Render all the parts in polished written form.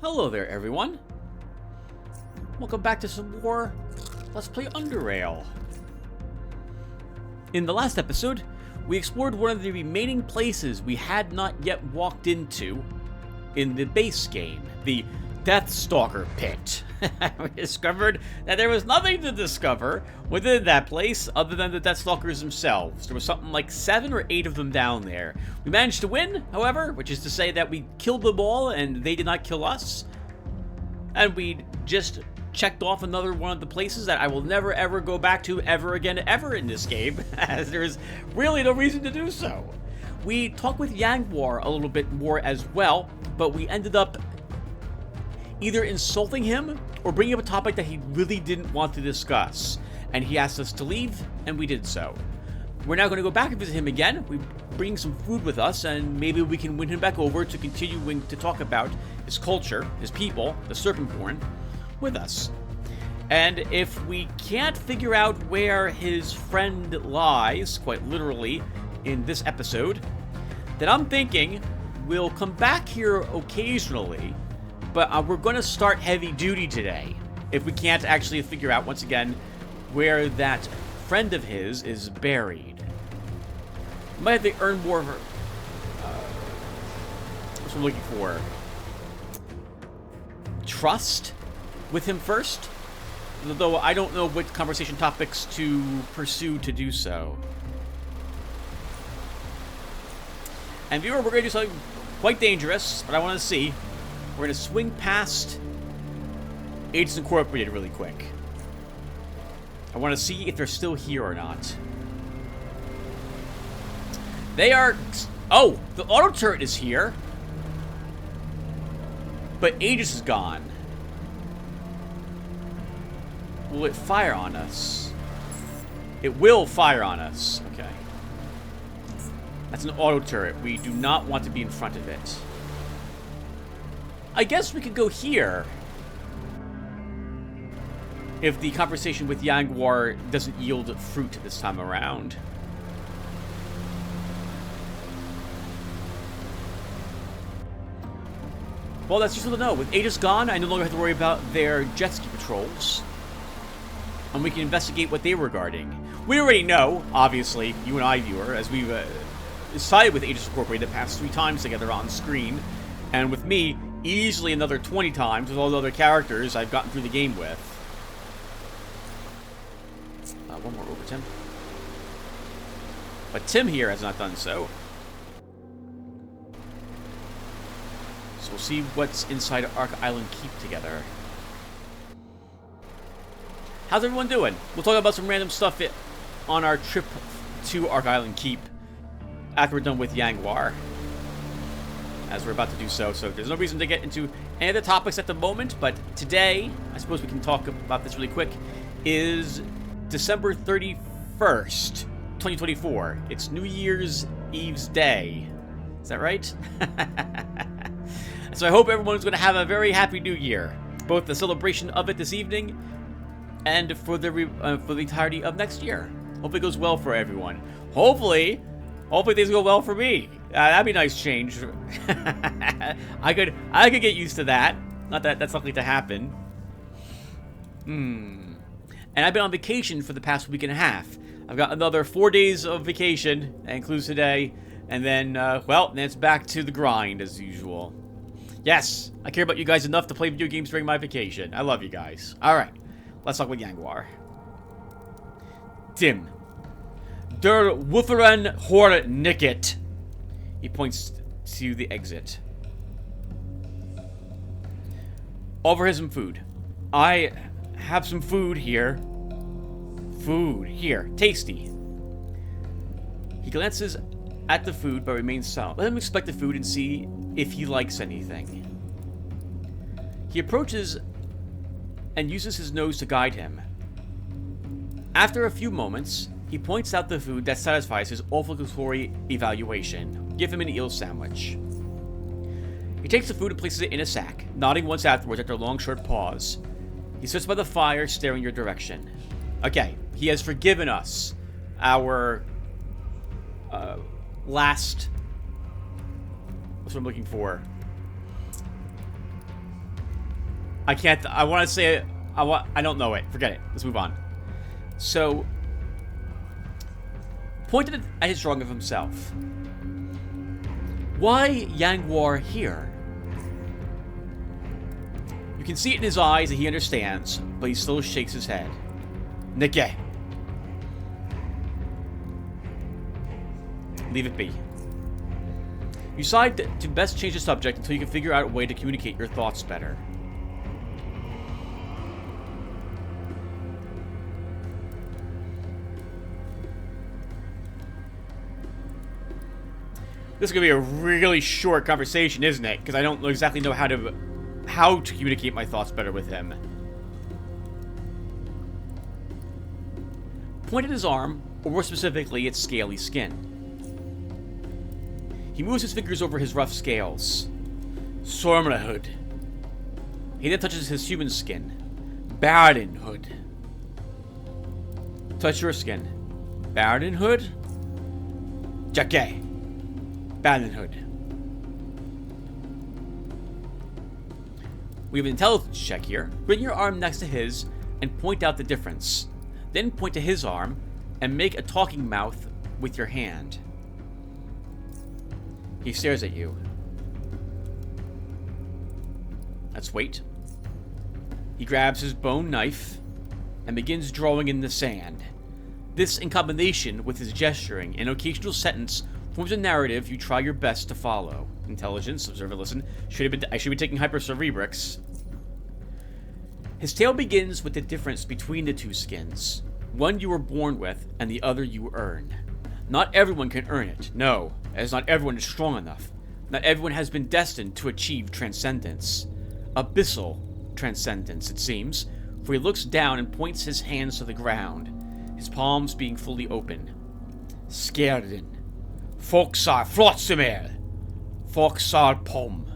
Hello there, everyone. Welcome back to some more Let's Play Underrail. In the last episode, we explored one of the remaining places we had not yet walked into in the base game, the Deathstalker Pit. We discovered that there was nothing to discover within that place other than the Deathstalkers themselves. There was something like 7 or 8 of them down there. We managed to win, however, which is to say that we killed them all and they did not kill us. And we just checked off another one of the places that I will never ever go back to ever again ever in this game, as there's really no reason to do so. We talked with Yangwar a little bit more as well, but we ended up either insulting him or bringing up a topic that he really didn't want to discuss. And he asked us to leave, and we did so. We're now going to go back and visit him again. We bring some food with us, and maybe we can win him back over to continuing to talk about his culture, his people, the Serpentborn, with us. And if we can't figure out where his friend lies, quite literally, in this episode, then I'm thinking we'll come back here occasionally, but we're going to start heavy duty today if we can't actually figure out, once again, where that friend of his is buried. We might have to earn more of her. What's I'm looking for? Trust with him first? Though I don't know what conversation topics to pursue to do so. And viewer, we're going to do something quite dangerous, but I want to see. We're going to swing past Agents Incorporated really quick. I want to see if they're still here or not. They are... Oh! The auto turret is here. But Aegis is gone. Will it fire on us? It will fire on us. Okay. That's an auto turret. We do not want to be in front of it. I guess we could go here if the conversation with Yangwar doesn't yield fruit this time around. Well, that's useful to know. With Aegis gone, I no longer have to worry about their jet ski patrols. And we can investigate what they were guarding. We already know, obviously, you and I, viewer, as we've sided with Aegis Incorporated the past 3 times together on screen. And with me, easily another 20 times with all the other characters I've gotten through the game with. One more over, Tim. But Tim here has not done so. So we'll see what's inside Ark Island Keep together. How's everyone doing? We'll talk about some random stuff on our trip to Ark Island Keep after we're done with Yangwar, as we're about to do so. So there's no reason to get into any of the topics at the moment, but today, I suppose we can talk about this really quick, is December 31st, 2024. It's New Year's Eve's Day. Is that right? So I hope everyone's going to have a very happy New Year, both the celebration of it this evening and for the entirety of next year. Hope it goes well for everyone. Hopefully things go well for me. That'd be a nice change. I could get used to that. Not that that's likely to happen. And I've been on vacation for the past week and a half. I've got another 4 days of vacation. That includes today. And then, well, then it's back to the grind as usual. Yes, I care about you guys enough to play video games during my vacation. I love you guys. All right, let's talk with Yangwar. Tim. Der Wutheren Hornicket. He points to the exit. Offer him some food. I have some food here. Food. Here. Tasty. He glances at the food but remains silent. Let him inspect the food and see if he likes anything. He approaches and uses his nose to guide him. After a few moments, he points out the food that satisfies his olfactory evaluation. Give him an eel sandwich. He takes the food and places it in a sack, nodding once afterwards after a long, short pause. He sits by the fire, staring your direction. Okay, he has forgiven us our last... What's what I'm looking for? I can't. I want to say it. I don't know it. Forget it. Let's move on. So, pointed at his drawing of himself. Why Yangwar here? You can see it in his eyes that he understands, but he still shakes his head. Nike. Leave it be. You decide to best change the subject until you can figure out a way to communicate your thoughts better. This is going to be a really short conversation, isn't it? Because I don't exactly know how to communicate my thoughts better with him. Point at his arm, or more specifically, its scaly skin. He moves his fingers over his rough scales. Sormrahood. He then touches his human skin. Barinhood. Touch your skin. Barinhood. Jake. Barinhood. We have an intelligence check here. Bring your arm next to his and point out the difference. Then point to his arm and make a talking mouth with your hand. He stares at you. Let's wait. He grabs his bone knife and begins drawing in the sand. This, in combination with his gesturing and occasional sentence, forms a narrative you try your best to follow. Intelligence, observe and listen. I should be taking hypercerebrics. His tale begins with the difference between the two skins. One you were born with, and the other you earn. Not everyone can earn it, no, as not everyone is strong enough. Not everyone has been destined to achieve transcendence. Abyssal transcendence, it seems, for he looks down and points his hands to the ground, his palms being fully open. Skerden. Folksar Flotsimir. Folksar Pom.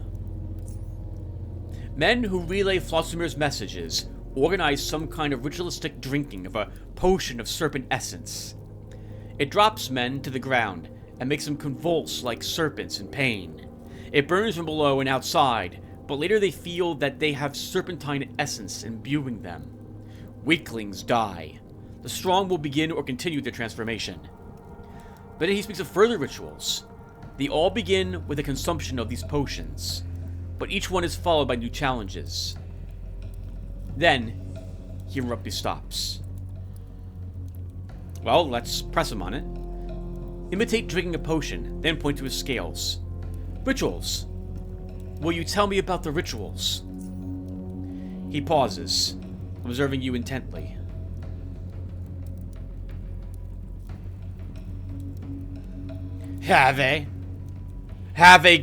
Men who relay Flotsimir's messages organize some kind of ritualistic drinking of a potion of serpent essence. It drops men to the ground and makes them convulse like serpents in pain. It burns from below and outside, but later they feel that they have serpentine essence imbuing them. Weaklings die. The strong will begin or continue their transformation. But then he speaks of further rituals. They all begin with the consumption of these potions, but each one is followed by new challenges. Then, he abruptly stops. Well, let's press him on it. Imitate drinking a potion, then point to his scales. Rituals. Will you tell me about the rituals? He pauses, observing you intently. Have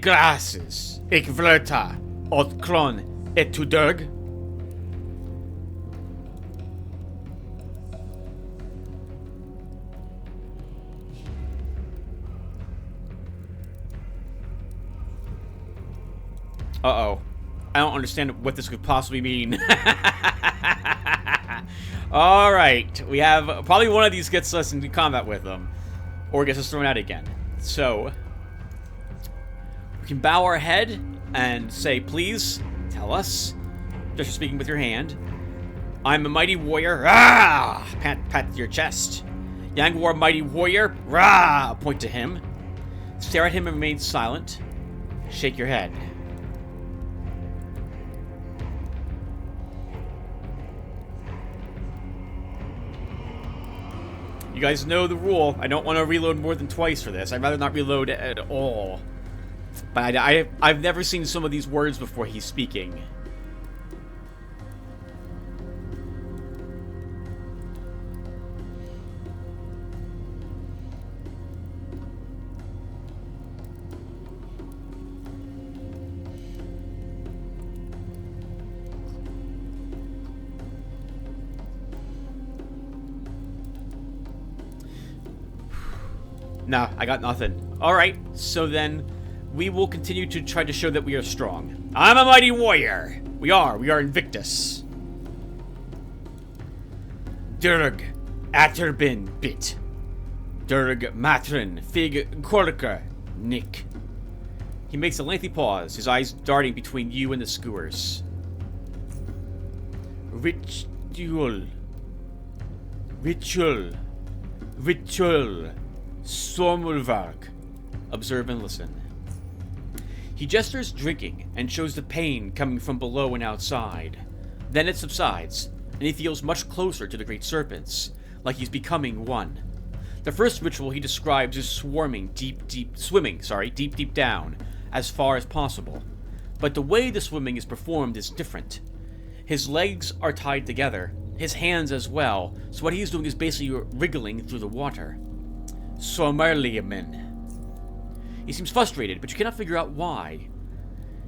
glasses, ik vlerta, ot kron et tudurg. Uh-oh. I don't understand what this could possibly mean. Alright. We have... Probably one of these gets us into combat with them. Or gets us thrown out again. So... We can bow our head and say, please, tell us. Just speaking with your hand. I'm a mighty warrior. Rah! Pat your chest. Yangwar, mighty warrior. Rah! Point to him. Stare at him and remain silent. Shake your head. You guys know the rule. I don't want to reload more than twice for this. I'd rather not reload at all. But I've never seen some of these words before he's speaking. Nah, I got nothing. Alright, so then we will continue to try to show that we are strong. I'm a mighty warrior. We are Invictus. Durg Atterbin Bit. Durg Matrin Fig Korka Nick. He makes a lengthy pause, his eyes darting between you and the skewers. Ritual. Ritual. Ritual. Sommerwerk. Observe and listen. He gestures drinking and shows the pain coming from below and outside. Then it subsides, and he feels much closer to the great serpents, like he's becoming one. The first ritual he describes is swimming deep down, as far as possible. But the way the swimming is performed is different. His legs are tied together, his hands as well, so what he's doing is basically wriggling through the water. Sommerliamen. He seems frustrated, but you cannot figure out why.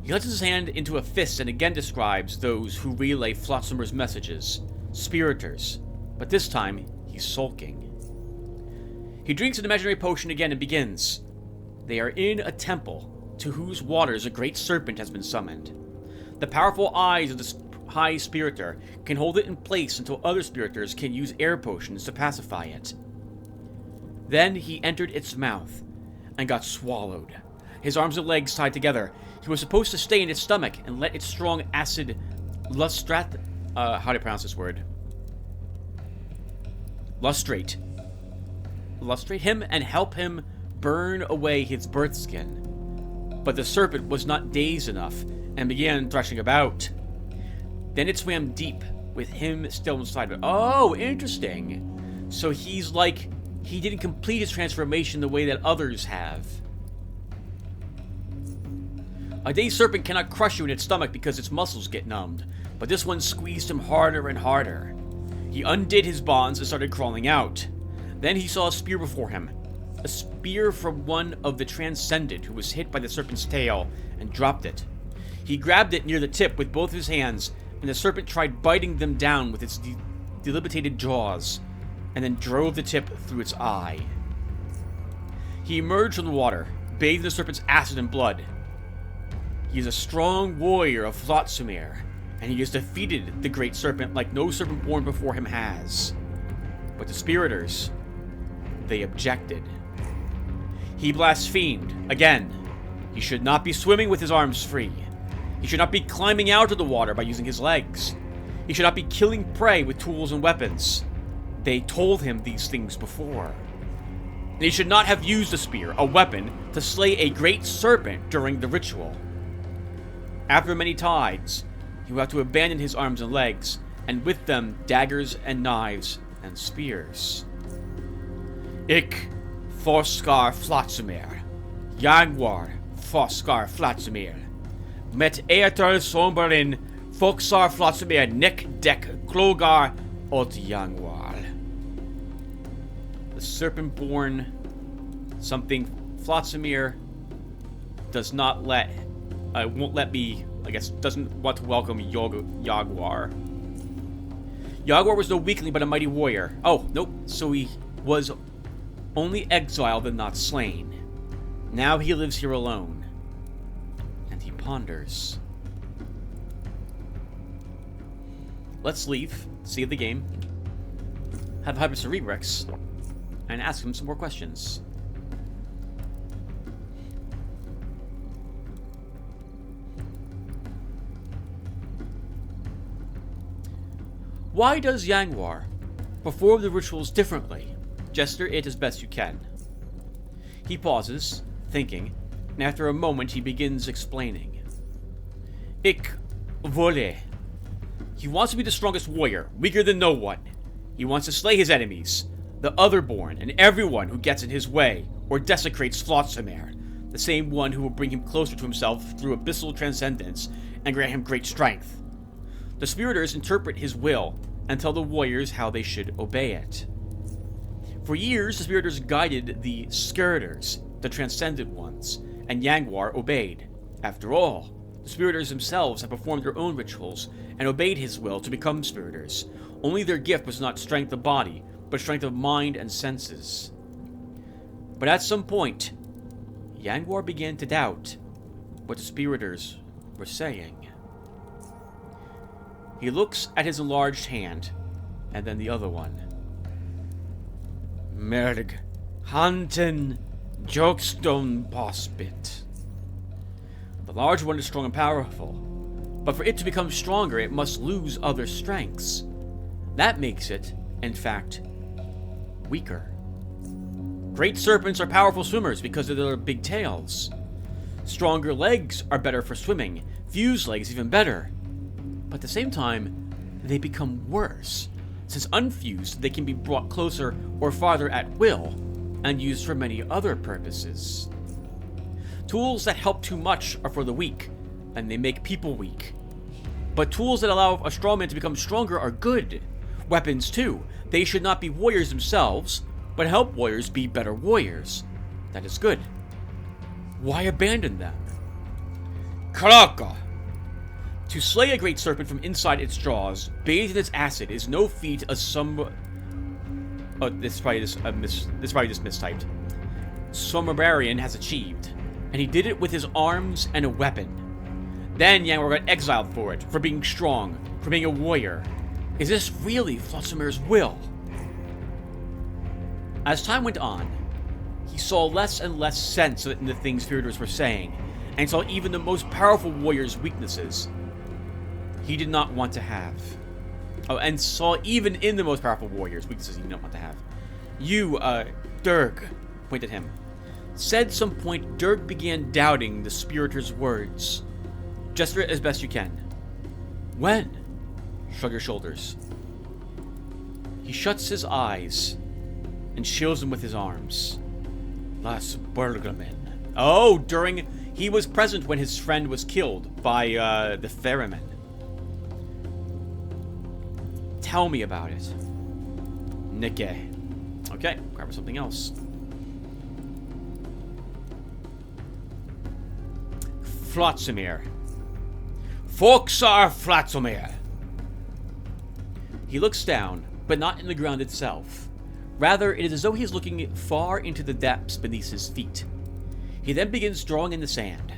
He lets his hand into a fist and again describes those who relay Flotsummer's messages, spiriters, but this time he's sulking. He drinks an imaginary potion again and begins. They are in a temple, to whose waters a great serpent has been summoned. The powerful eyes of the high spiritor can hold it in place until other spiritors can use air potions to pacify it. Then he entered its mouth and got swallowed. His arms and legs tied together. He was supposed to stay in its stomach and let its strong acid lustrate him and help him burn away his birth skin. But the serpent was not dazed enough and began thrashing about. Then it swam deep, with him still inside of it. Oh, interesting. So he's like, he didn't complete his transformation the way that others have. A dazed serpent cannot crush you in its stomach because its muscles get numbed, but this one squeezed him harder and harder. He undid his bonds and started crawling out. Then he saw a spear before him. A spear from one of the Transcendent who was hit by the serpent's tail and dropped it. He grabbed it near the tip with both his hands, and the serpent tried biting them down with its deliberated jaws, and then drove the tip through its eye. He emerged from the water, bathed in the serpent's acid and blood. He is a strong warrior of Flotsumir, and he has defeated the great serpent like no serpent born before him has. But the spiriters, they objected. He blasphemed. Again, he should not be swimming with his arms free. He should not be climbing out of the water by using his legs. He should not be killing prey with tools and weapons. They told him these things before. And he should not have used a spear, a weapon, to slay a great serpent during the ritual. After many tides, he will have to abandon his arms and legs, and with them daggers and knives and spears. Ik, Forskar Flotsumir, Jaguar, Forskar Flotsumir, met Eater Somberin, Foksar Flotsumir, Nek Dek Klogar, Ot Jaguar. The serpent-born something Flotsumir does not let, won't let me, I guess, doesn't want to welcome Jaguar. Jaguar was no weakling but a mighty warrior. Oh, nope, so he was only exiled and not slain. Now he lives here alone. And he ponders. Let's leave, save the game, have Hybris Cerebrix, and ask him some more questions. Why does Jaguar perform the rituals differently? Gesture it as best you can. He pauses, thinking, and after a moment he begins explaining. Ik vole. He wants to be the strongest warrior, weaker than no one. He wants to slay his enemies, the Otherborn, and everyone who gets in his way or desecrates Flotsumir, the same one who will bring him closer to himself through abyssal transcendence and grant him great strength. The spiriters interpret his will and tell the warriors how they should obey it. For years, the spiriters guided the Skiriters, the transcendent ones, and Jaguar obeyed. After all, the spiriters themselves have performed their own rituals and obeyed his will to become spiriters. Only their gift was not strength of body, but strength of mind and senses. But at some point, Jaguar began to doubt what the spiriters were saying. He looks at his enlarged hand, and then the other one. Merg, Hanten, Jokstone Bossbit. The large one is strong and powerful, But for it to become stronger, it must lose other strengths. That makes it, in fact, weaker. Great serpents are powerful swimmers because of their big tails. Stronger legs are better for swimming, fused legs even better. But at the same time, they become worse, since unfused they can be brought closer or farther at will, and used for many other purposes. Tools that help too much are for the weak, and they make people weak. But tools that allow a strong man to become stronger are good. Weapons too. They should not be warriors themselves, but help warriors be better warriors. That is good. Why abandon them? Kraka! To slay a great serpent from inside its jaws, bathed in its acid, is no feat as some... Oh, this is probably just mistyped. Somarbarian has achieved, and he did it with his arms and a weapon. Then Yanwar got exiled for it, for being strong, for being a warrior. Is this really Flotsumir's will? As time went on, he saw less and less sense in the things spiriters were saying, and saw even the most powerful warrior's weaknesses he did not want to have. Oh, and saw even in the most powerful warrior's weaknesses he did not want to have. You, Durg, pointed at him. Said some point, Durg began doubting the spiriter's words. Gesture it as best you can. When? Shrug your shoulders. He shuts his eyes and shields them with his arms. Las Bergamen. Oh, he was present when his friend was killed by, the ferryman. Tell me about it. Nike. Okay, grab something else. Flotsumir. Foxar Flotsumir. He looks down, but not in the ground itself. Rather, it is as though he is looking far into the depths beneath his feet. He then begins drawing in the sand.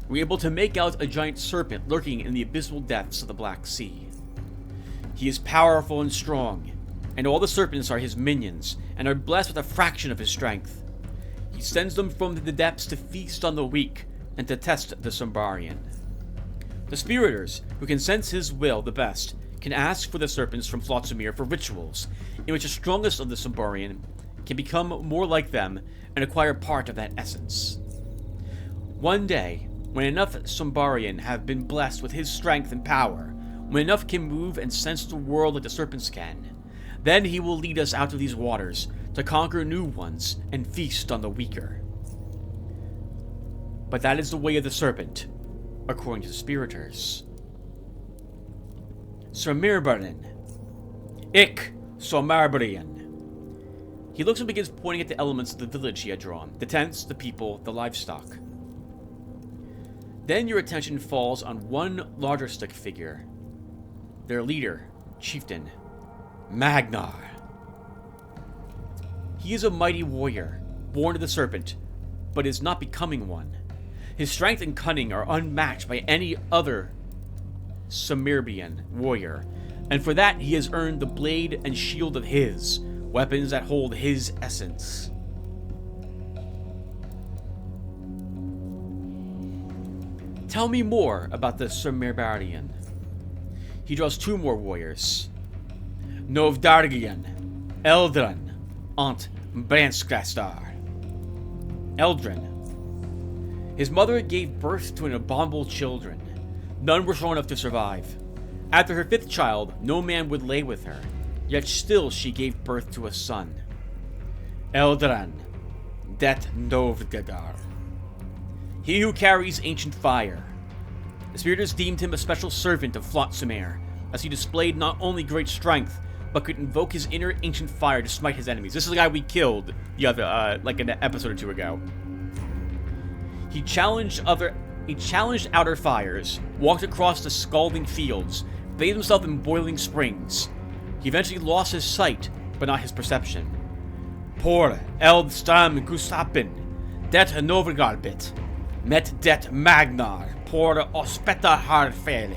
We're able to make out a giant serpent lurking in the abysmal depths of the Black Sea. He is powerful and strong, and all the serpents are his minions, and are blessed with a fraction of his strength. He sends them from the depths to feast on the weak, and to test the Sombarian. The spiriters, who can sense his will the best, can ask for the serpents from Flotsumir for rituals, in which the strongest of the Sombarian can become more like them and acquire part of that essence. One day, when enough Sombarian have been blessed with his strength and power, when enough can move and sense the world like the serpents can, then he will lead us out of these waters to conquer new ones and feast on the weaker. But that is the way of the serpent, according to the spiriters. Somirbarin. Ik, Somarbarian. He looks and begins pointing at the elements of the village he had drawn. The tents, the people, the livestock. Then your attention falls on one larger stick figure. Their leader, chieftain, Magnar. He is a mighty warrior, born to the serpent, but is not becoming one. His strength and cunning are unmatched by any other Somirbian warrior, and for that he has earned the blade and shield of his, weapons that hold his essence. Tell me more about the Somirbarian. He draws two more warriors. Novdargian, Eldran, Aunt Branskastar. Eldrin. His mother gave birth to an abominable children. None were strong enough to survive. After her fifth child, no man would lay with her, yet still she gave birth to a son. Eldran, Det Novdadar. He who carries ancient fire. The spiriters deemed him a special servant of Flotsumir, as he displayed not only great strength, but could invoke his inner ancient fire to smite his enemies. This is the guy we killed the other, like an episode or two ago. He challenged outer fires, walked across the scalding fields, bathed himself in boiling springs. He eventually lost his sight, but not his perception. Por eld stam gustapin, det novergarbit, met det magnar, por ospeta harfele.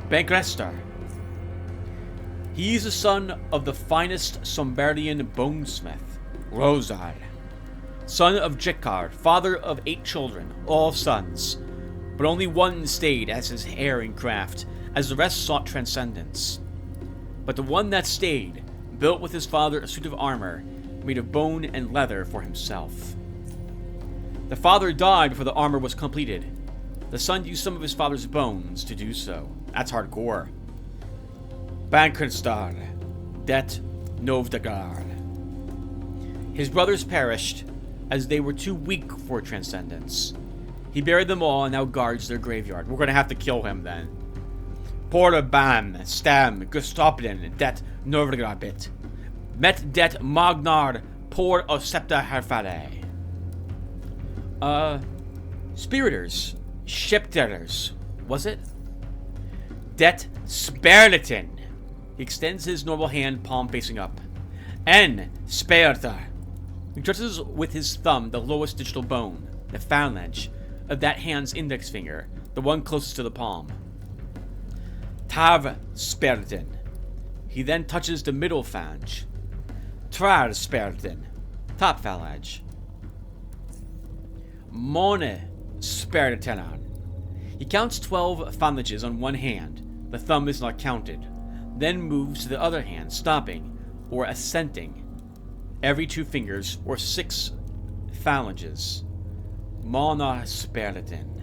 Bankrestar. He is the son of the finest Sombardian bonesmith, Rosar. Son of Jekar, father of 8 children, all sons. But only one stayed as his heir in craft, as the rest sought transcendence. But the one that stayed built with his father a suit of armor made of bone and leather for himself. The father died before the armor was completed. The son used some of his father's bones to do so. That's hardcore. Bankenstar, Det Novdagard. His brothers perished, as they were too weak for transcendence. He buried them all and now guards their graveyard. We're gonna have to kill him then. Porta Bam, Stam, Gustopden, Det Novdagarbit. Met Det Magnar, Por Osepta Herfade. Spiriters. Shipterers. Was it? Det Sperlitin. He extends his normal hand, palm facing up. N. Sperta. He touches with his thumb the lowest digital bone, the phalange, of that hand's index finger, the one closest to the palm. Tav Spertin. He then touches the middle phalange. Trar Spertin. Top phalange. Mone Spertinan. He counts 12 phalanges on one hand. The thumb is not counted. Then moves to the other hand, stopping, or assenting, every 2 fingers, or 6 phalanges. Mona Sperlitin.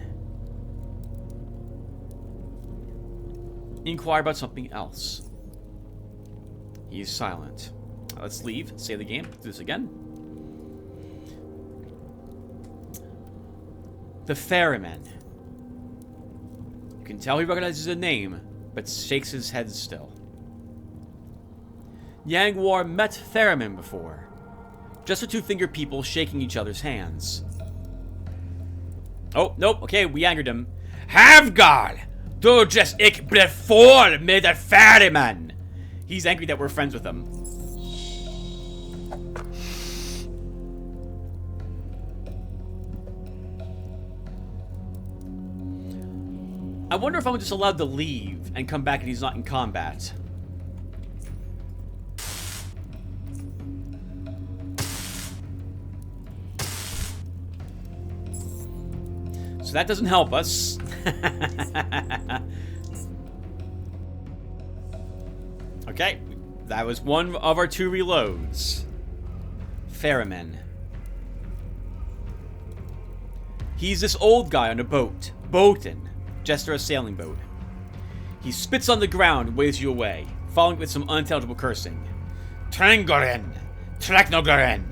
Inquire about something else. He is silent. Let's leave, save the game, do this again. The Ferryman. You can tell he recognizes a name, but shakes his head still. Yangwar met Ferryman before. Just the 2-finger people shaking each other's hands. Oh, nope, okay, we angered him. Havgard! Du just ik before med a Ferryman! He's angry that we're friends with him. I wonder if I'm just allowed to leave and come back and he's not in combat. So that doesn't help us. Okay, that was one of our 2 reloads. Ferryman. He's this old guy on a boat. Boatin'. Jester a sailing boat. He spits on the ground and waves you away, following with some unintelligible cursing. Trangoren! Traknogoren!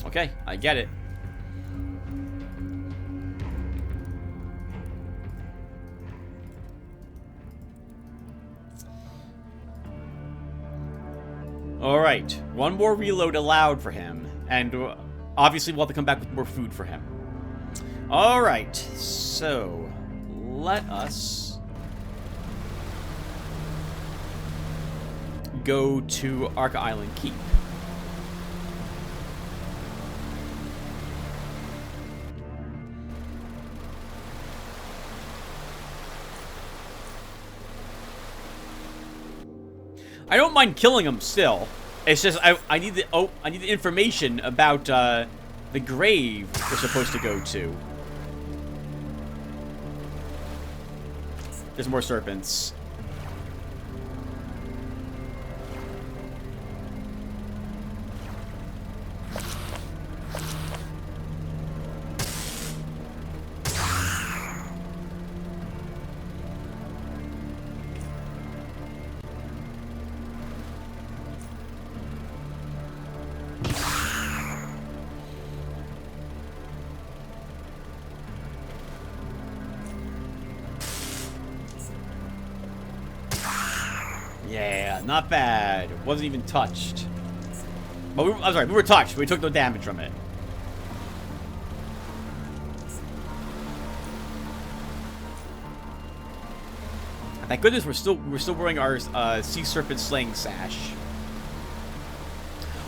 Okay, I get it. Alright, one more reload allowed for him, and obviously we'll have to come back with more food for him. Alright, so let us go to Arca Island Keep. I don't mind killing him still. It's just I need the information about the grave we're supposed to go to. There's more serpents. Yeah, not bad. Wasn't even touched. But I'm sorry, we were touched. We took no damage from it. Thank goodness we're still wearing our sea serpent slaying sash.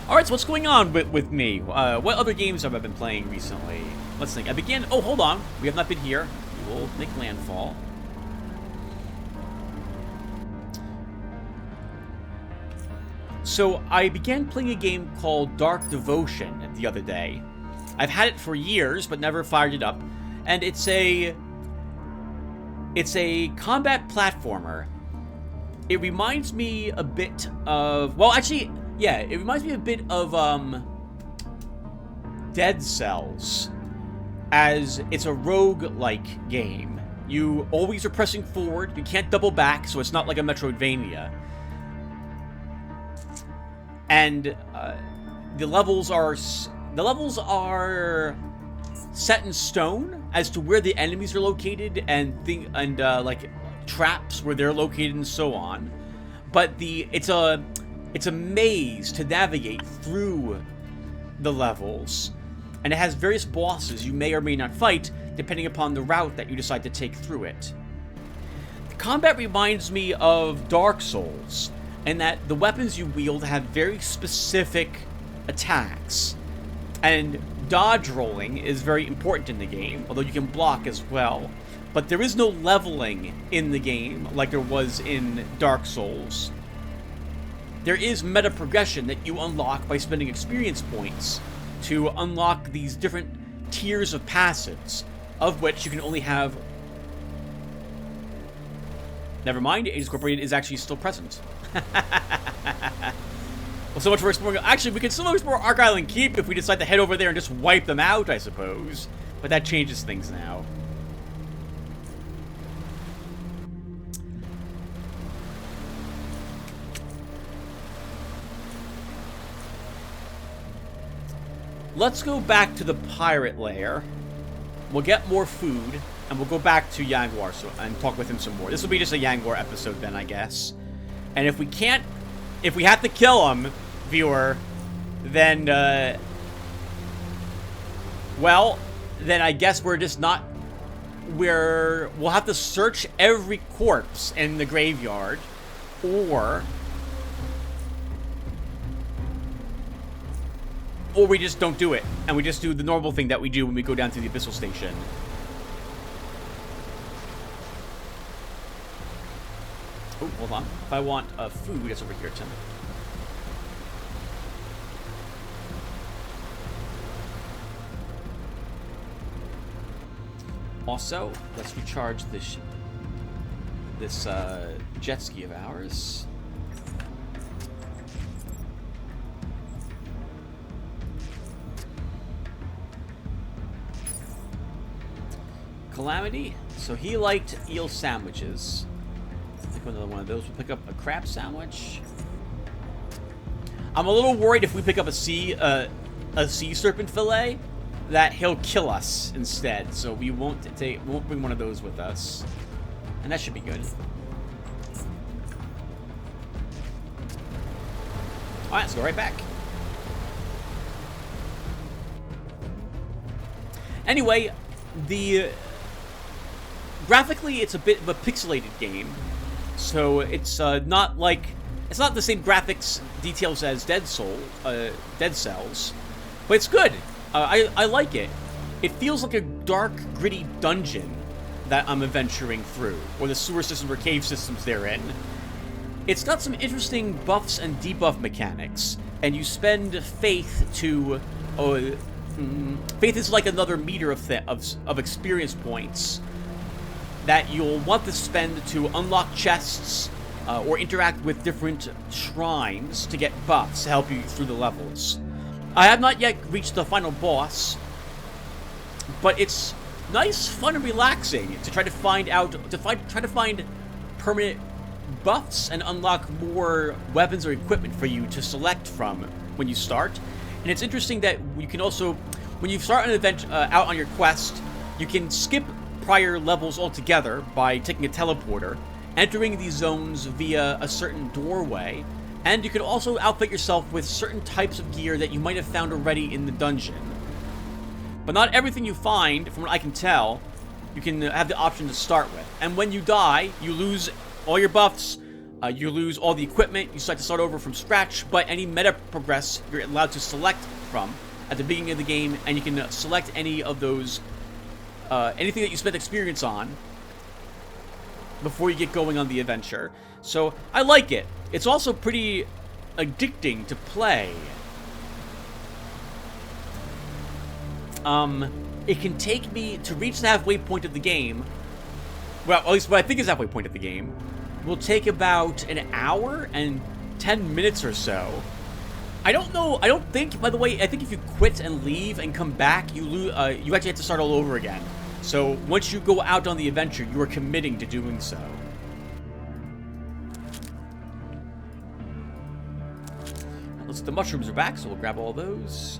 All right, so what's going on with me? What other games have I been playing recently? Let's think. I began. Oh, hold on. We have not been here. We will make landfall. So I began playing a game called Dark Devotion the other day. I've had it for years, but never fired it up. And it's a It's a combat platformer. It reminds me a bit of... Well, actually, yeah, it reminds me a bit of Dead Cells, as it's a rogue-like game. You always are pressing forward. You can't double back, so it's not like a Metroidvania. And the levels are set in stone as to where the enemies are located and like traps where they're located and so on. But it's a maze to navigate through the levels, and it has various bosses you may or may not fight depending upon the route that you decide to take through it. The combat reminds me of Dark Souls, in that the weapons you wield have very specific attacks, and dodge rolling is very important in the game, although you can block as well. But there is no leveling in the game like there was in Dark Souls. There is meta progression that you unlock by spending experience points to unlock these different tiers of passives, of which you can only have... Never mind, Aegis Corporated is actually still present. Well, so much for exploring. Actually, we can still explore Ark Island Keep if we decide to head over there and just wipe them out, I suppose. But that changes things now. Let's go back to the pirate lair. We'll get more food, and we'll go back to Jaguar and talk with him some more. This will be just a Jaguar episode then, I guess. And if we can't... If we have to kill him, viewer, then, well, then I guess we're just not... We'll have to search every corpse in the graveyard, or we just don't do it, and we just do the normal thing that we do when we go down to the Abyssal Station. Oh, hold on. If I want food, it's over here, Tim. Also, let's recharge this jet ski of ours. Calamity. So he liked eel sandwiches. Pick another one of those. We'll pick up a crab sandwich. I'm a little worried if we pick up a sea serpent fillet that he'll kill us instead. So we won't bring one of those with us, and that should be good. All right, let's go right back. Anyway, graphically, it's a bit of a pixelated game, so it's not the same graphics details as Dead Cells, but it's good. I like it. It feels like a dark, gritty dungeon that I'm adventuring through, or the sewer systems or cave systems they're in. It's got some interesting buffs and debuff mechanics, and you spend faith to... faith is like another meter of experience points that you'll want to spend to unlock chests or interact with different shrines to get buffs to help you through the levels. I have not yet reached the final boss, but it's nice, fun, and relaxing to try to find permanent buffs and unlock more weapons or equipment for you to select from when you start. And it's interesting that you can also, when you start an event out on your quest, you can skip prior levels altogether by taking a teleporter, entering these zones via a certain doorway, and you can also outfit yourself with certain types of gear that you might have found already in the dungeon. But not everything you find, from what I can tell, you can have the option to start with. And when you die, you lose all your buffs, you lose all the equipment, you start over from scratch, but any meta progress you're allowed to select from at the beginning of the game, and you can select any of those, anything that you spent experience on before you get going on the adventure. So, I like it. It's also pretty addicting to play. It can take me, to reach the halfway point of the game, well, at least what I think is halfway point of the game, will take about an hour and 10 minutes or so. I don't know. I don't think, by the way, I think if you quit and leave and come back, you actually have to start all over again. So once you go out on the adventure, you are committing to doing so. The mushrooms are back, so we'll grab all those.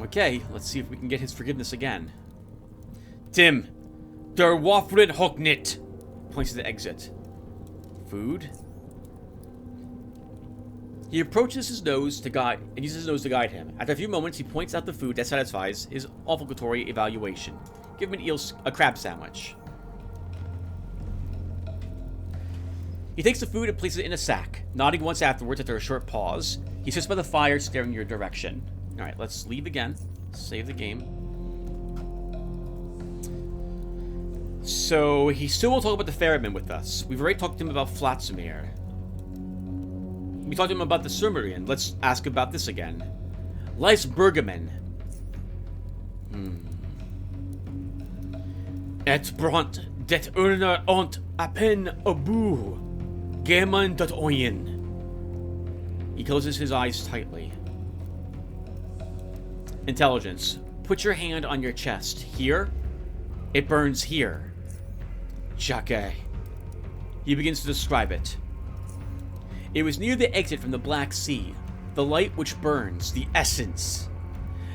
Okay, let's see if we can get his forgiveness again. Tim, der Waffred Hocknit, points to the exit. Food. He approaches his nose to guide and uses his nose to guide him. After a few moments, he points out the food that satisfies his olfactory evaluation. Give him a crab sandwich. He takes the food and places it in a sack, nodding once afterwards after a short pause. He sits by the fire, staring in your direction. Alright, let's leave again. Save the game. So, he still will talk about the ferryman with us. We've already talked to him about Flatsamir. We talked to him about the Sumerian. Let's ask about this again. Leis Bergamen. Et bront det urner ont apen obu. Geman dot oyen. He closes his eyes tightly. Intelligence. Put your hand on your chest. Here? It burns here. Jacques. He begins to describe it. It was near the exit from the Black Sea. The light which burns. The essence.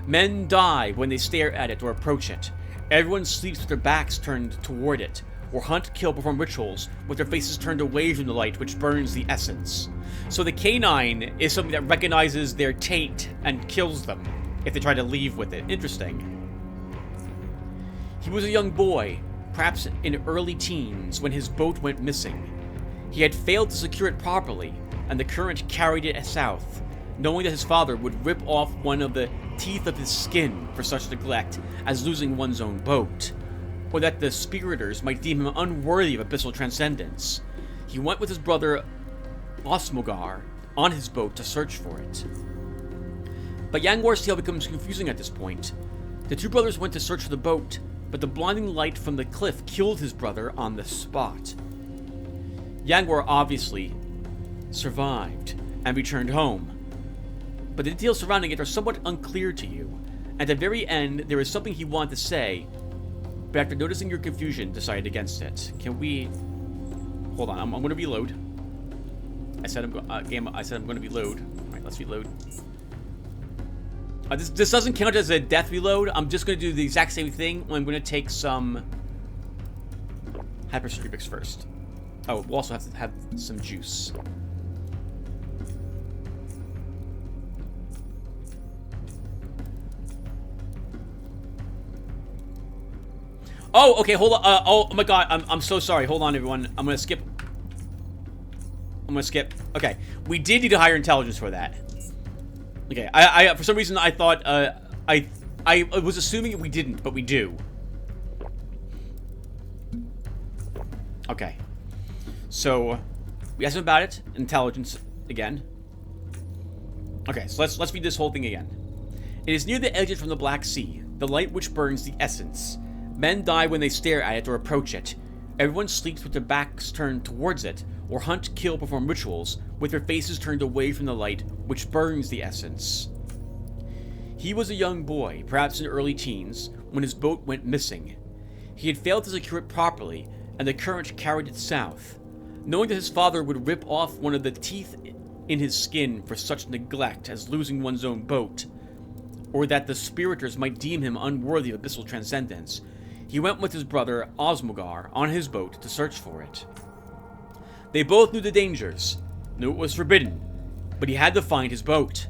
Men die when they stare at it or approach it. Everyone sleeps with their backs turned toward it. Or hunt, kill, perform rituals with their faces turned away from the light which burns the essence. So the canine is something that recognizes their taint and kills them if they try to leave with it. Interesting. He was a young boy, perhaps in early teens, when his boat went missing. He had failed to secure it properly, and the current carried it south, knowing that his father would rip off one of the teeth of his skin for such neglect as losing one's own boat, or that the spiriters might deem him unworthy of abyssal transcendence. He went with his brother Osmogar on his boat to search for it. But Yangwar's tale becomes confusing at this point. The two brothers went to search for the boat, but the blinding light from the cliff killed his brother on the spot. Yangwar obviously survived and returned home, but the details surrounding it are somewhat unclear to you. At the very end, there is something he wanted to say, but after noticing your confusion, decided against it. Can we... Hold on, I'm going to reload. I said I'm going to reload. Alright, let's reload. This doesn't count as a death reload. I'm just going to do the exact same thing. I'm going to take some hyperstreamix first. Oh, we'll also have to have some juice. Oh, okay, hold on. Oh my god, I'm so sorry. Hold on, everyone. I'm going to skip. Okay, we did need a higher intelligence for that. Okay, I for some reason I thought, I was assuming we didn't, but we do. Okay. So, we asked him about it. Intelligence, again. Okay, so let's read this whole thing again. It is near the exit from the Black Sea, the light which burns the essence. Men die when they stare at it or approach it. Everyone sleeps with their backs turned towards it, or hunt, kill, perform rituals, with their faces turned away from the light which burns the essence. He was a young boy, perhaps in early teens, when his boat went missing. He had failed to secure it properly, and the current carried it south. Knowing that his father would rip off one of the teeth in his skin for such neglect as losing one's own boat, or that the spiriters might deem him unworthy of abyssal transcendence, he went with his brother Osmogar on his boat to search for it. They both knew the dangers, knew it was forbidden, but he had to find his boat.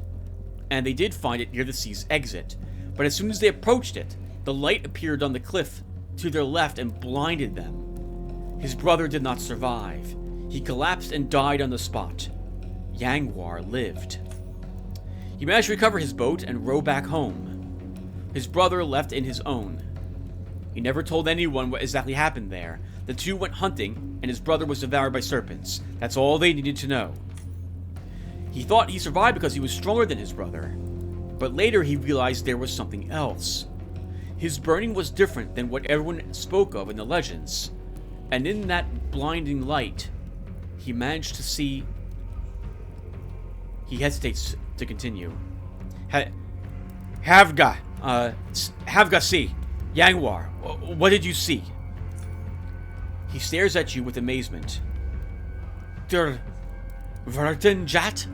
And they did find it near the sea's exit, but as soon as they approached it, the light appeared on the cliff to their left and blinded them. His brother did not survive. He collapsed and died on the spot. Yangwar lived. He managed to recover his boat and row back home. His brother left in his own. He never told anyone what exactly happened there. The two went hunting, and his brother was devoured by serpents. That's all they needed to know. He thought he survived because he was stronger than his brother. But later he realized there was something else. His burning was different than what everyone spoke of in the legends. And in that blinding light, he managed to see... He hesitates to continue. Havga see. Yangwar, what did you see? He stares at you with amazement. Der Verdenjat?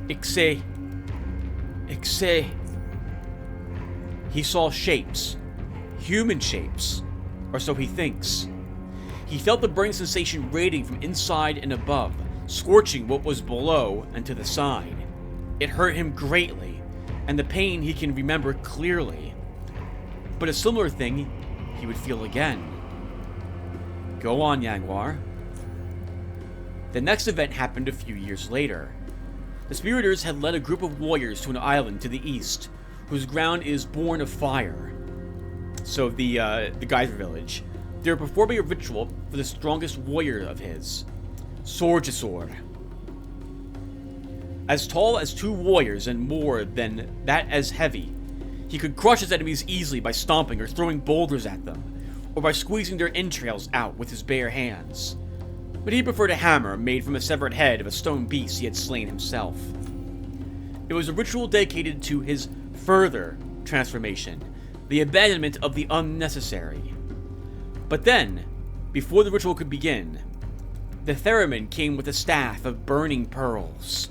Ik say. He saw shapes. Human shapes. Or so he thinks. He felt the burning sensation radiating from inside and above, scorching what was below and to the side. It hurt him greatly, and the pain he can remember clearly. But a similar thing he would feel again. Go on, Yangwar. The next event happened a few years later. The Spiriters had led a group of warriors to an island to the east, whose ground is born of fire. So the Geyser village. They were performing a ritual for the strongest warrior of his, Sorgesor. As tall as 2 warriors and more than that as heavy, he could crush his enemies easily by stomping or throwing boulders at them, or by squeezing their entrails out with his bare hands. But he preferred a hammer made from a severed head of a stone beast he had slain himself. It was a ritual dedicated to his further transformation, the abandonment of the unnecessary. But then, before the ritual could begin, the Theremin came with a staff of burning pearls.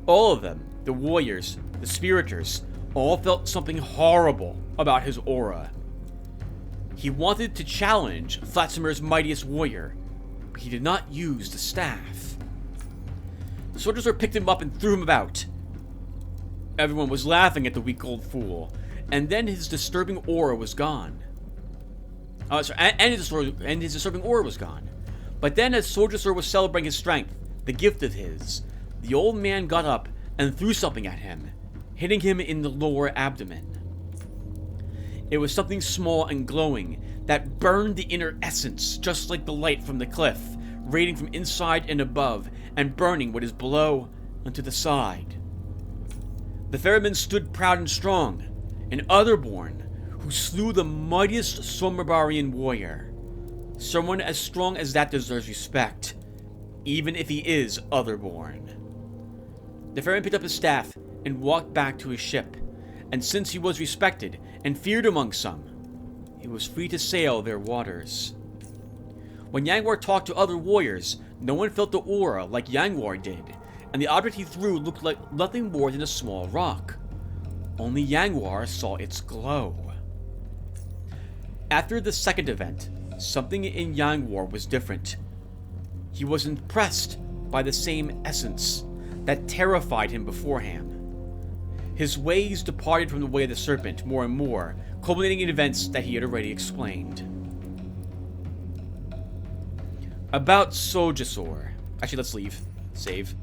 All of them, the warriors, the Spiriters, all felt something horrible about his aura. He wanted to challenge Flatzimer's mightiest warrior, but he did not use the staff. The soldiers picked him up and threw him about. Everyone was laughing at the weak old fool, and then his disturbing aura was gone. His disturbing aura was gone. But then, as Sorgesor was celebrating his strength, the gift of his, the old man got up and threw something at him, hitting him in the lower abdomen. It was something small and glowing that burned the inner essence, just like the light from the cliff, radiating from inside and above, and burning what is below and to the side. The Theremin stood proud and strong, an Otherborn who slew the mightiest Somarbarian warrior. Someone as strong as that deserves respect, even if he is Otherborn. The Theremin picked up his staff and walked back to his ship, and since he was respected and feared among some, he was free to sail their waters. When Yangwar talked to other warriors, no one felt the aura like Yangwar did, and the object he threw looked like nothing more than a small rock. Only Yangwar saw its glow. After the second event, something in Yangwar was different. He was impressed by the same essence that terrified him beforehand. His ways departed from the way of the serpent more and more, culminating in events that he had already explained. About Sorgesor. Actually, let's leave. Save.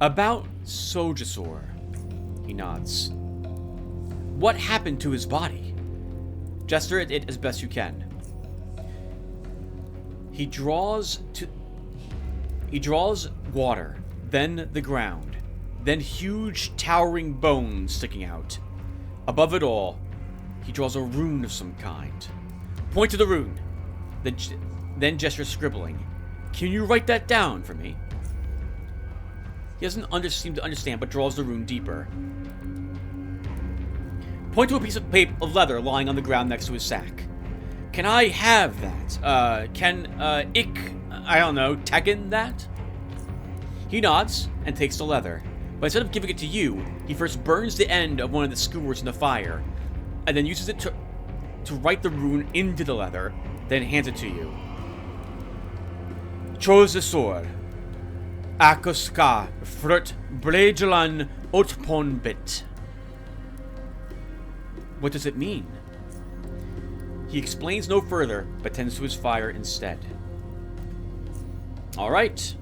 About Sorgesor. He nods. What happened to his body? Gesture at it as best you can. He draws water, then the ground, then huge towering bones sticking out. Above it all, he draws a rune of some kind. Point to the rune. Then gestures scribbling. Can you write that down for me? He doesn't seem to understand, but draws the rune deeper. Point to a piece of leather lying on the ground next to his sack. Can I have that? Can Tekken that? He nods and takes the leather, but instead of giving it to you, he first burns the end of one of the skewers in the fire, and then uses it to write the rune into the leather, then hands it to you. Chosesor, Akoska, Frut, Bregelan, Otponbit. What does it mean? He explains no further, but tends to his fire instead. Alright.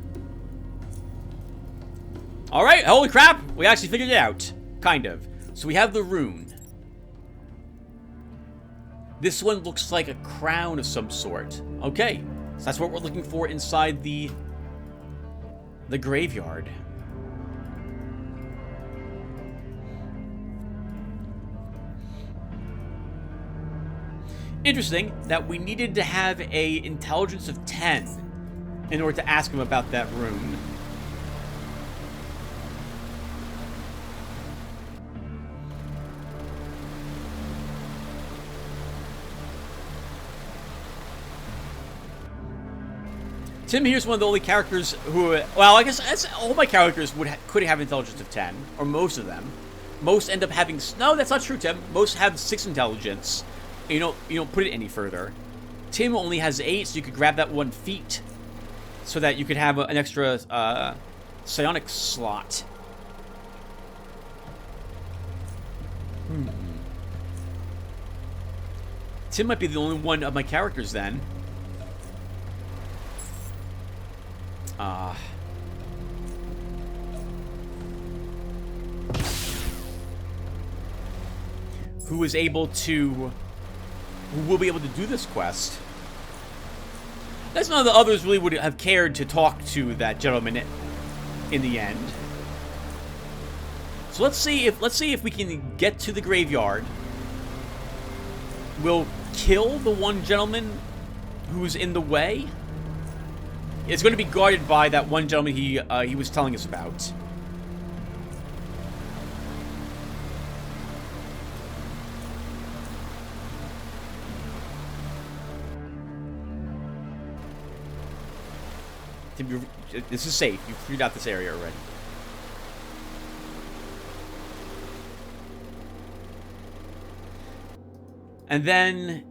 Alright, holy crap! We actually figured it out. Kind of. So we have the rune. This one looks like a crown of some sort. Okay, so that's what we're looking for inside the graveyard. Interesting that we needed to have a intelligence of 10 in order to ask him about that rune. Tim here's one of the only characters who, well, I guess all my characters could have intelligence of 10, or most of them. Most end up having, no, that's not true, Tim. Most have 6 intelligence. You don't put it any further. Tim only has 8, so you could grab that 1 feat, so that you could have an extra psionic slot. Tim might be the only one of my characters then. Who is able to... who will be able to do this quest. That's none of the others really would have cared to talk to that gentleman in the end. So let's see if we can get to the graveyard. We'll kill the one gentleman who's in the way. It's going to be guarded by that one gentleman he was telling us about. This is safe. You've cleared out this area already. And then...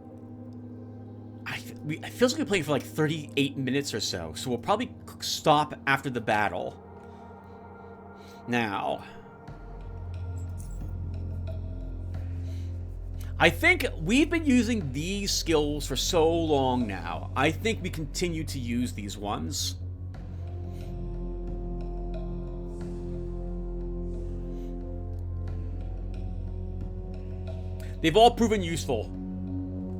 it feels like we're playing for like 38 minutes or so. So we'll probably stop after the battle. Now... I think we've been using these skills for so long now. I think we continue to use these ones. They've all proven useful.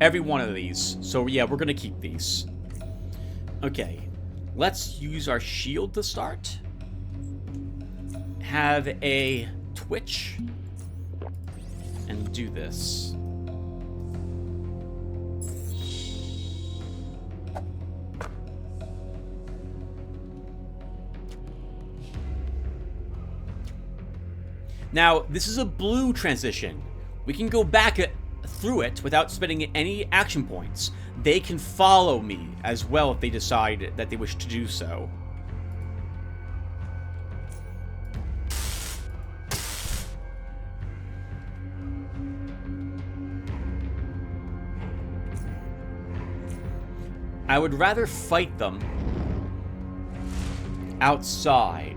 Every one of these. So yeah, we're gonna keep these. Okay. Let's use our shield to start. Have a twitch. And do this. Now, this is a blue transition. We can go back through it without spending any action points. They can follow me as well if they decide that they wish to do so. I would rather fight them outside.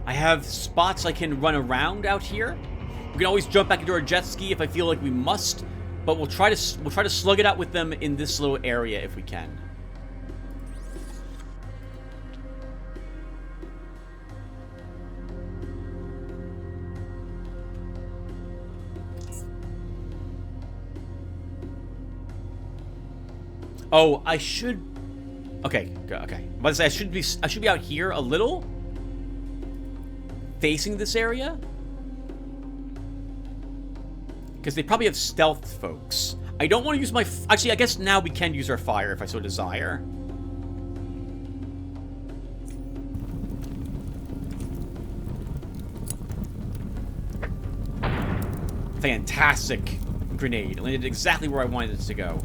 I have spots I can run around out here. We can always jump back into our jet ski if I feel like we must, but we'll try to slug it out with them in this little area if we can. Oh, I should. Okay, okay. I'm about to say I should be out here a little. Facing this area? Because they probably have stealth folks. I don't want to use my... Actually, I guess now we can use our fire if I so desire. Fantastic grenade. It landed exactly where I wanted it to go.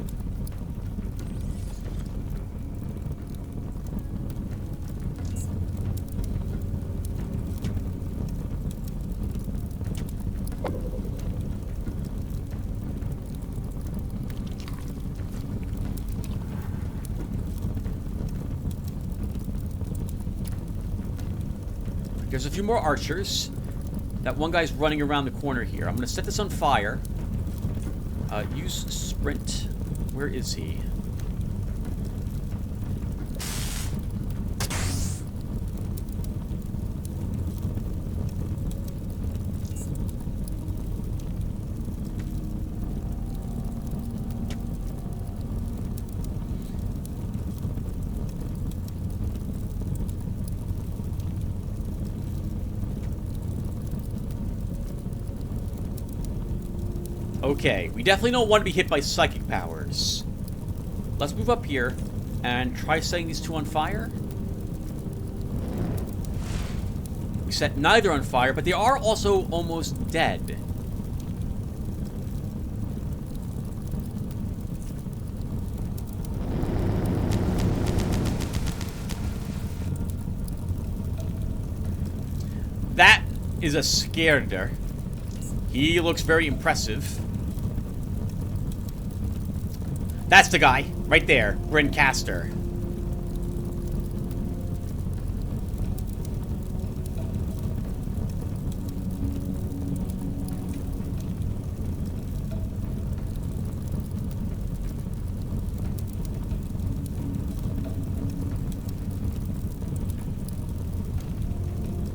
There's a few more archers. That one guy's running around the corner here. I'm going to set this on fire. Use sprint. Where is he? Okay, we definitely don't want to be hit by psychic powers. Let's move up here and try setting these two on fire. We set neither on fire, but they are also almost dead. That is a scareder. He looks very impressive. That's the guy, right there, Bryncaster.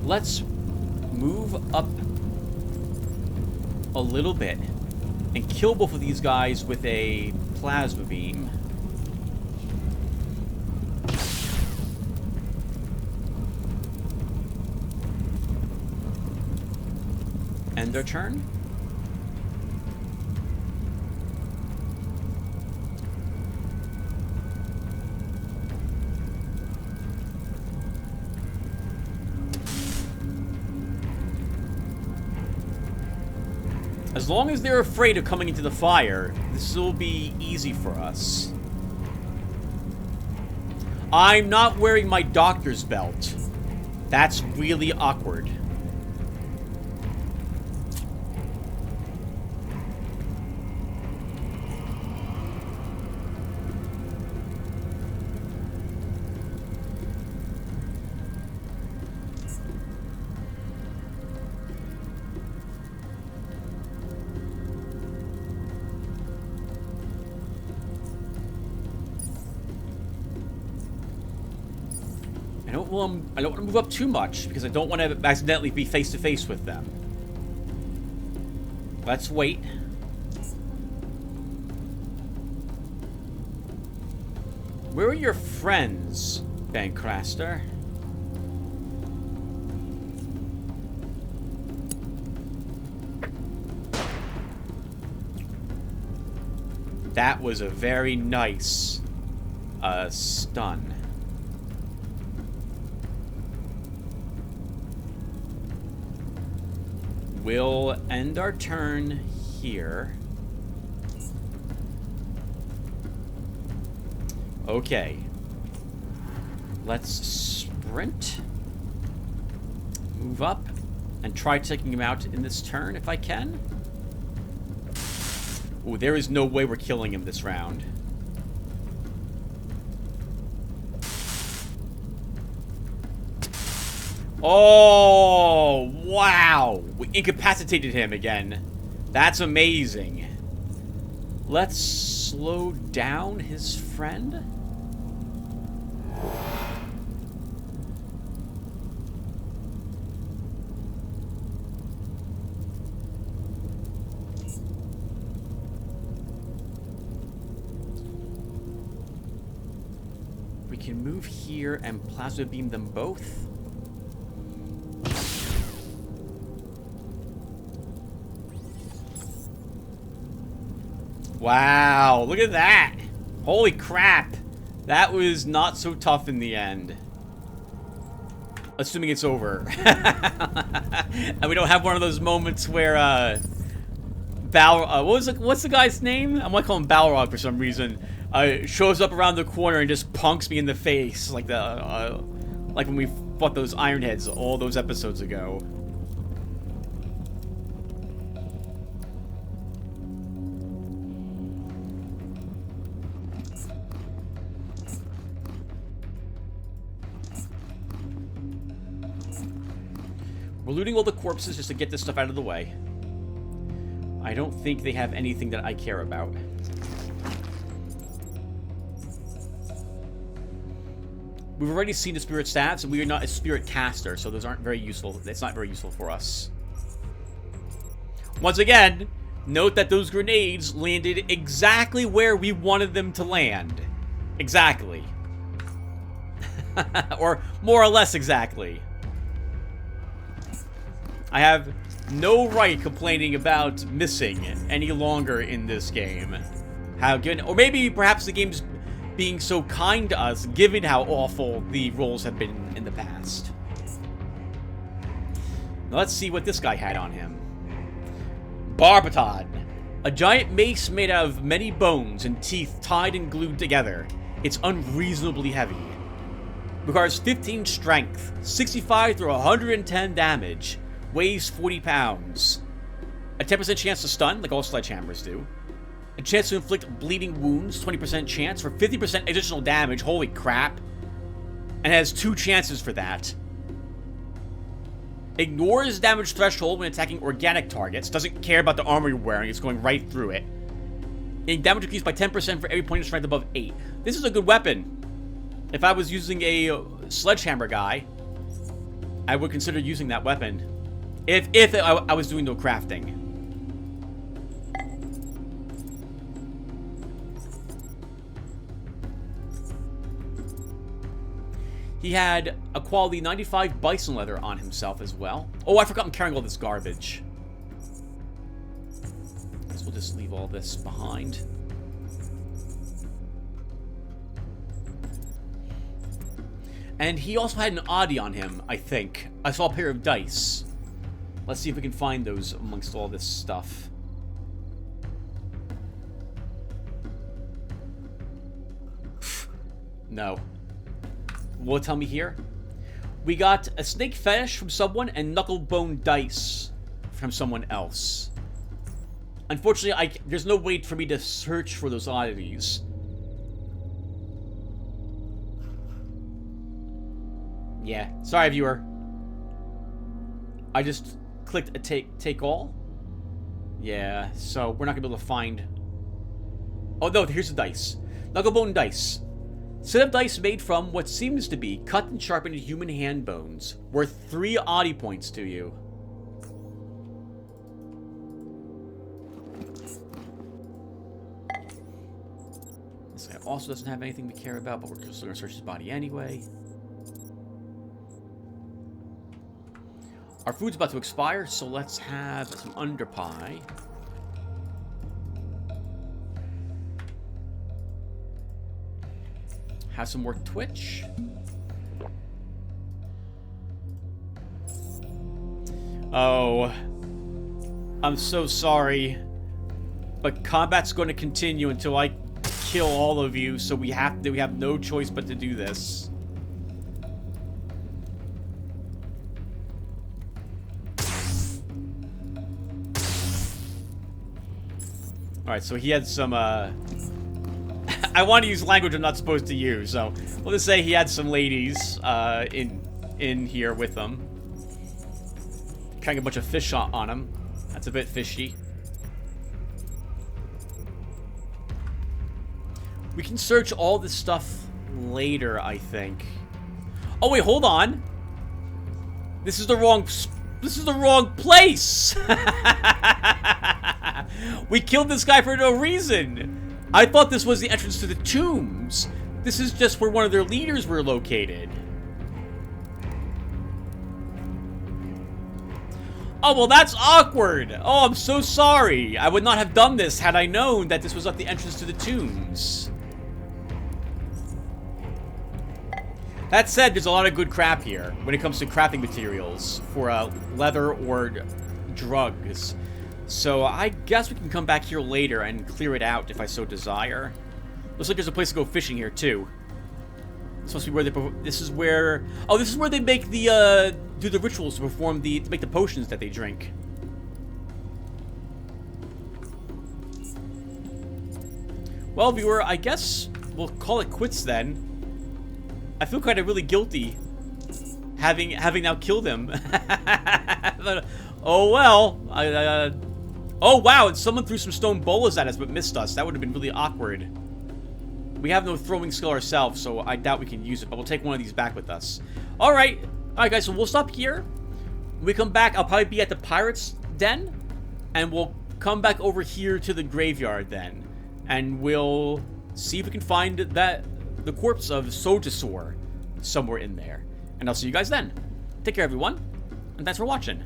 Let's move up a little bit and kill both of these guys with a plasma beam. End their turn. As long as they're afraid of coming into the fire, this will be easy for us. I'm not wearing my doctor's belt. That's really awkward. I don't want to move up too much because I don't want to accidentally be face to face with them. Let's wait. Where are your friends, Bryncaster? That was a very nice stun. We'll end our turn here. Okay. Let's sprint. Move up. And try taking him out in this turn if I can. Ooh, there is no way we're killing him this round. Oh, wow. We incapacitated him again. That's amazing. Let's slow down his friend. We can move here and plasma beam them both. Wow, look at that. Holy crap. That was not so tough in the end. Assuming it's over. And we don't have one of those moments where, what's the guy's name? I might call him Balrog for some reason. Shows up around the corner and just punks me in the face. Like like when we fought those Ironheads all those episodes ago. We're looting all the corpses just to get this stuff out of the way. I don't think they have anything that I care about. We've already seen the spirit staffs, and we are not a spirit caster, so those aren't very useful. It's not very useful for us. Once again, note that those grenades landed exactly where we wanted them to land. Exactly. Or more or less exactly. I have no right complaining about missing any longer in this game. Or maybe perhaps the game's being so kind to us, given how awful the rolls have been in the past. Now let's see what this guy had on him. Barbaton. A giant mace made out of many bones and teeth tied and glued together. It's unreasonably heavy. Requires 15 strength, 65 through 110 damage, weighs 40 pounds. A 10% chance to stun, like all sledgehammers do. A chance to inflict bleeding wounds, 20% chance for 50% additional damage, holy crap. And has 2 chances for that. Ignores damage threshold when attacking organic targets, doesn't care about the armor you're wearing, it's going right through it. And damage increased by 10% for every point of strength above 8. This is a good weapon. If I was using a sledgehammer guy, I would consider using that weapon. If I was doing no crafting. He had a quality 95 bison leather on himself as well. Oh, I forgot I'm carrying all this garbage. Guess we'll just leave all this behind. And he also had an Audi on him, I think. I saw a pair of dice. Let's see if we can find those amongst all this stuff. No. Will it tell me here? We got a snake fetish from someone and knucklebone dice from someone else. Unfortunately, there's no way for me to search for those oddities. Yeah, sorry, viewer. I just clicked a take all. Yeah, so we're not gonna be able to find. Oh no, here's the dice. Knucklebone dice. Set of dice made from what seems to be cut and sharpened human hand bones, worth 3 oddie points to you. This guy also doesn't have anything we care about, but we're just going to search his body anyway. Our food's about to expire, so let's have some underpie. Have some more Twitch. Oh, I'm so sorry, but combat's going to continue until I kill all of you, so we have no choice but to do this. Alright, so he had some, I want to use language I'm not supposed to use, so we'll just say he had some ladies, in here with him. Carrying a bunch of fish on him. That's a bit fishy. We can search all this stuff later, I think. Oh wait, hold on. This is the wrong place! We killed this guy for no reason. I thought this was the entrance to the tombs. This is just where one of their leaders were located. Oh, well, that's awkward. Oh, I'm so sorry. I would not have done this had I known that this was at the entrance to the tombs. That said, there's a lot of good crap here when it comes to crafting materials for leather or drugs. So I guess we can come back here later and clear it out if I so desire. Looks like there's a place to go fishing here too. This must be where this is where they make the do the rituals to make the potions that they drink. Well, viewer, I guess we'll call it quits then. I feel kind of really guilty having now killed him. Oh well. Oh wow, and someone threw some stone bolas at us but missed us. That would have been really awkward. We have no throwing skill ourselves, so I doubt we can use it, but we'll take one of these back with us. Alright, guys, so we'll stop here. When we come back, I'll probably be at the Pirate's Den, and we'll come back over here to the graveyard then, and we'll see if we can find the corpse of Sojasaur somewhere in there. And I'll see you guys then. Take care, everyone, and thanks for watching.